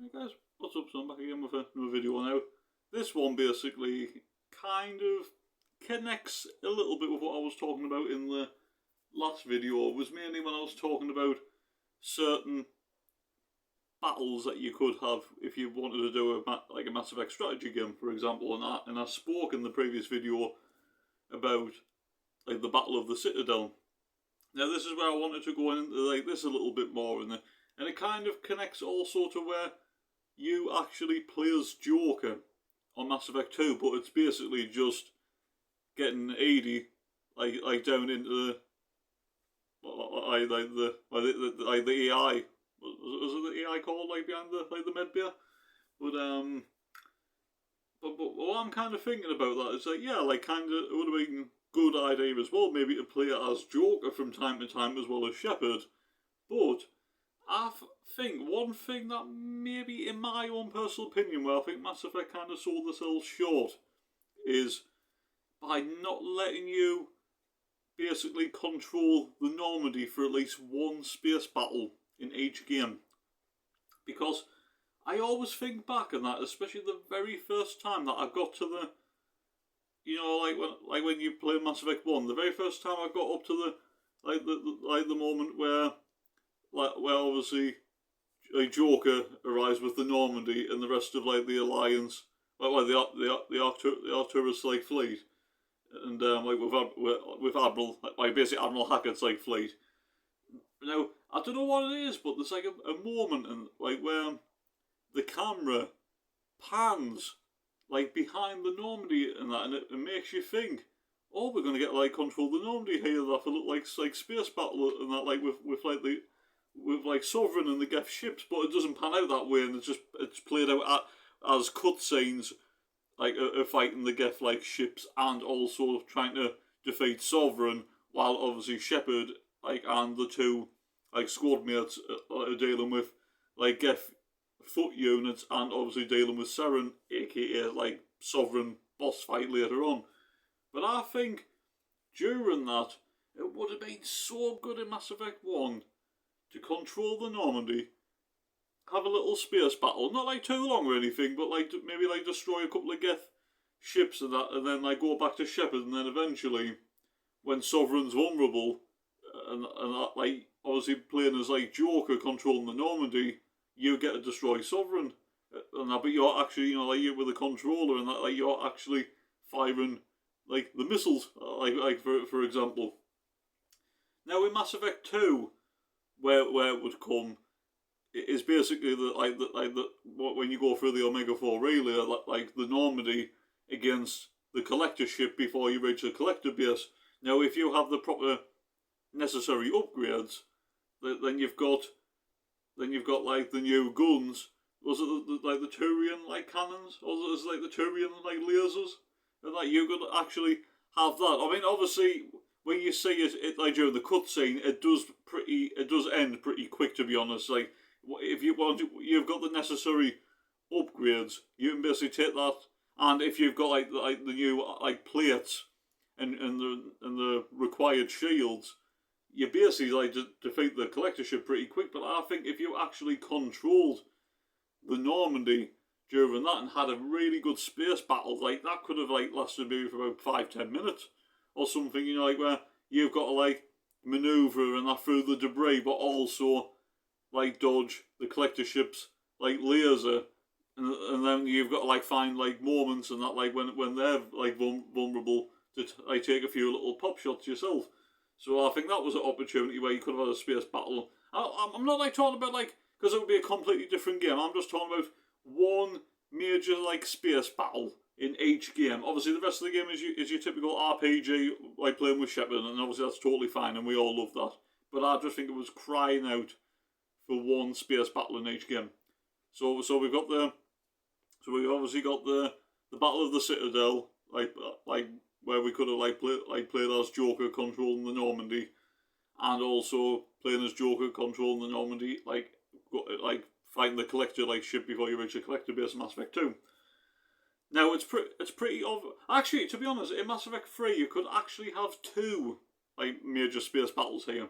Hey guys, what's up? So I'm back again with another video now. This one basically kind of connects a little bit with what I was talking about in the last video. It was mainly when I was talking about certain battles that you could have if you wanted to do a Mass Effect strategy game, for example. And I spoke in the previous video about like the Battle of the Citadel. Now this is where I wanted to go into like this a little bit more, and it kind of connects also to where you actually play as Joker on Mass Effect 2, but it's basically just getting 80 like down into the AI. Was it the AI called like behind the med beer? But what I'm kind of thinking about that is like, yeah, like kind of it would have been a good idea as well, maybe to play as Joker from time to time as well as Shepard. But I think one thing that maybe, in my own personal opinion, where I think Mass Effect kind of sold themselves short, is by not letting you basically control the Normandy for at least one space battle in each game. Because I always think back on that, especially the very first time that I got to the, you know, like when you play Mass Effect 1, the very first time I got up to the moment where obviously a Joker arrives with the Normandy and the rest of like the Alliance, the Arcturus like fleet, and with Admiral, like basically Admiral Hackett's like fleet. Now I don't know what it is, but there's like a moment and like where the camera pans like behind the Normandy and that, and it makes you think, oh, we're gonna get like control the Normandy here. That will look like space battle and that, like with like Sovereign and the Geth ships, but it doesn't pan out that way, and it's played out as cutscenes, like fighting the Geth like ships and also trying to defeat Sovereign, while obviously Shepard like and the two like squad mates are dealing with like Geth foot units and obviously dealing with Saren, aka like Sovereign boss fight later on. But I think during that it would have been so good in Mass Effect 1 to control the Normandy, have a little space battle, not like too long or anything, but like maybe like destroy a couple of Geth ships and that, and then like go back to Shepard, and then eventually, when Sovereign's vulnerable, and like obviously playing as like Joker controlling the Normandy, you get to destroy Sovereign, and that, but you're actually, you know, like you're with a controller, and that like you're actually firing like the missiles, like for example. Now in Mass Effect 2. Where it would come is basically when you go through the Omega 4 relay, like the Normandy against the Collector ship before you reach the Collector base. Now, if you have the proper necessary upgrades, then you've got like the new guns. Was it like the Turian like cannons, or was it like the Turian like lasers? And like you could actually have that. I mean, obviously, when you see it like during the cutscene, it does end pretty quick, to be honest. Like if you want, you've got the necessary upgrades. You can basically take that, and if you've got like the new like plates and the required shields, you basically like defeat the Collector ship pretty quick. But I think if you actually controlled the Normandy during that and had a really good space battle, like that could have like lasted maybe for about 5-10 minutes. Or something, you know, like where you've got to like maneuver and that through the debris, but also like dodge the Collector ship's like laser, and then you've got to like find like moments and that, like when they're like vulnerable to like take a few little pop shots yourself. So I think that was an opportunity where you could have had a space battle. I'm not like talking about like, because it would be a completely different game. I'm just talking about one major like space battle in each game. Obviously, the rest of the game is your typical RPG, like playing with Shepard, and obviously that's totally fine, and we all love that. But I just think it was crying out for one space battle in each game. So we've obviously got the Battle of the Citadel, like where we could have played as Joker controlling the Normandy, and also playing as Joker controlling the Normandy, like fighting the Collector like ship before you reach the Collector base in Mass Effect 2. Now it's pretty obvious. Actually, to be honest, in Mass Effect 3 you could actually have two like major space battles here.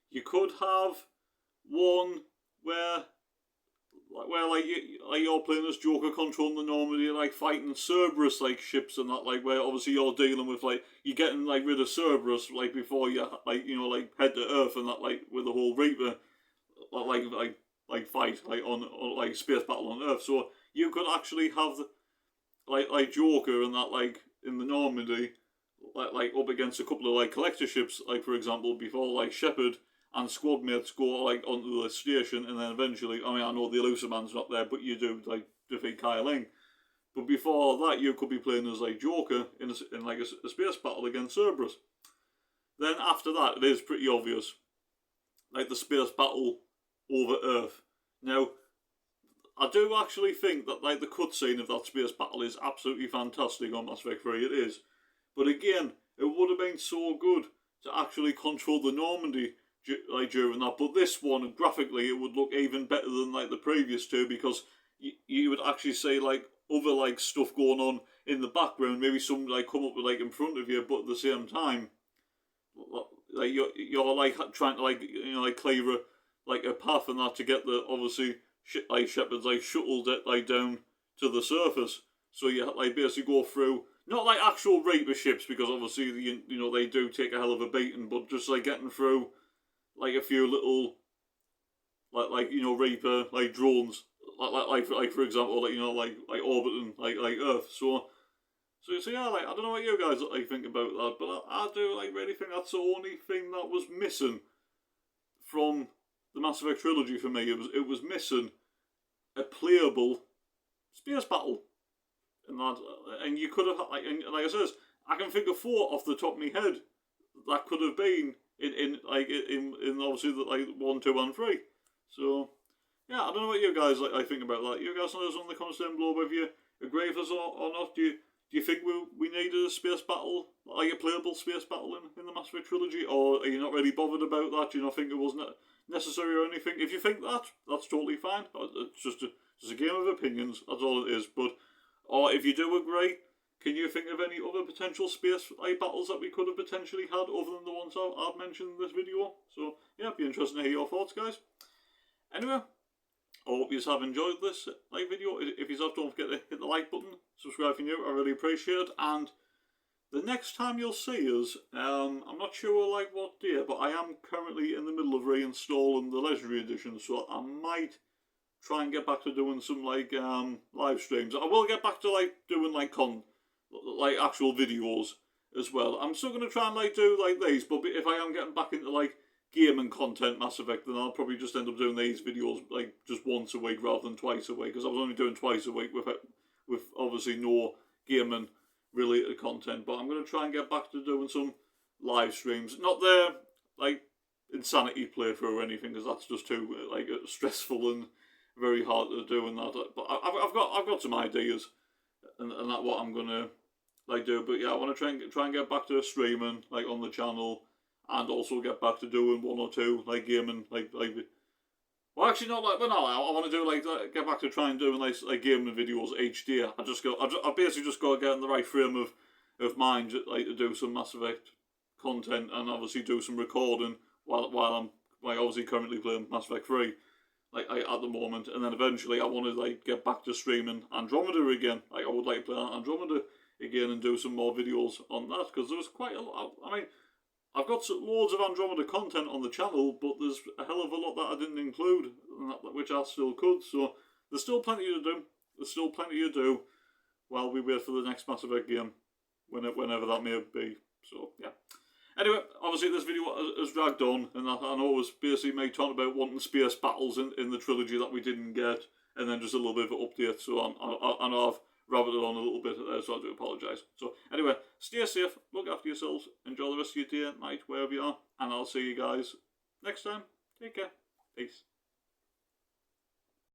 You could have one where where you're playing as Joker controlling the Normandy, like fighting Cerberus like ships and that, like where obviously you're dealing with like you're getting like rid of Cerberus like before you like like head to Earth and that, like with the whole Reaper fight like on like space battle on Earth. So you could actually have like Joker and that like in the Normandy like up against a couple of like collector ships, like for example before like Shepard and squad mates go like onto the station, and then eventually, I mean, I know the Elusive Man's not there, but you do like defeat Kai Ling. But before that, you could be playing as like Joker in like a space battle against Cerberus. Then after that, it is pretty obvious, like the space battle over Earth. Now, I do actually think that like the cutscene of that space battle is absolutely fantastic on Mass Effect 3. It is, but again, it would have been so good to actually control the Normandy like during that, but this one graphically it would look even better than like the previous two, because you would actually see like other like stuff going on in the background, maybe some like come up like in front of you, but at the same time like you're like trying to like like clear a path and that to get the obviously like Shepard's like shuttled it like down to the surface, so you like basically go through not like actual Reaper ships, because obviously they do take a hell of a beating, but just like getting through like a few little like Reaper like drones like for example like orbiting like Earth. So yeah, like I don't know what you guys like think about that, but I do like really think that's the only thing that was missing from the Mass Effect trilogy for me. It was missing a playable space battle, and you could have like I says, I can think of 4 off the top of my head that could have been in obviously the like 1, 2, and 3. So yeah, I don't know what you guys like think about that. You guys let us know in the comments down below whether you agree with us or not. Do you think we needed a space battle, like a playable space battle in the Mass Effect trilogy, or are you not really bothered about that? Do you not think it wasn't necessary or anything? If you think that, that's totally fine. It's just a game of opinions. That's all it is. But or if you do agree, can you think of any other potential space battles that we could have potentially had other than the ones I've mentioned in this video? So yeah, it'd be interesting to hear your thoughts, guys. Anyway, I hope you have enjoyed this video. If you have, don't forget to hit the like button, subscribe if you're new. I really appreciate it. And the next time you'll see us, I'm not sure like what day, but I am currently in the middle of reinstalling the Legendary Edition, so I might try and get back to doing some like live streams. I will get back to like doing like actual videos as well. I'm still going to try and like do like these, but if I am getting back into like gaming content Mass Effect, then I'll probably just end up doing these videos like just once a week rather than twice a week, because I was only doing twice a week with obviously no gaming related content. But I'm going to try and get back to doing some live streams, not the like Insanity playthrough or anything, because that's just too like stressful and very hard to do and that. But I've got some ideas and that's what I'm gonna like do. But yeah, I want to try and get back to streaming like on the channel, and also get back to doing 1 or 2 like gaming well, actually not like, but no, I want to do like get back to trying doing like gaming videos each day. I basically just got to get in the right frame of mind like to do some Mass Effect content, and obviously do some recording while I'm like obviously currently playing Mass Effect 3 like at the moment, and then eventually I want to like get back to streaming Andromeda again. Like I would like to play Andromeda again and do some more videos on that, because there was quite a lot. I mean, I've got loads of Andromeda content on the channel, but there's a hell of a lot that I didn't include, which I still could. So there's still plenty to do. There's still plenty to do while we wait for the next Mass Effect game, whenever that may be. So yeah. Anyway, obviously this video has dragged on, and I know it was basically me talking about wanting space battles in the trilogy that we didn't get, and then just a little bit of an update. So I know I've rabbited on a little bit there, so I do apologise. So anyway, stay safe, look after yourselves, enjoy the rest of your day, night, wherever you are, and I'll see you guys next time. Take care. Peace.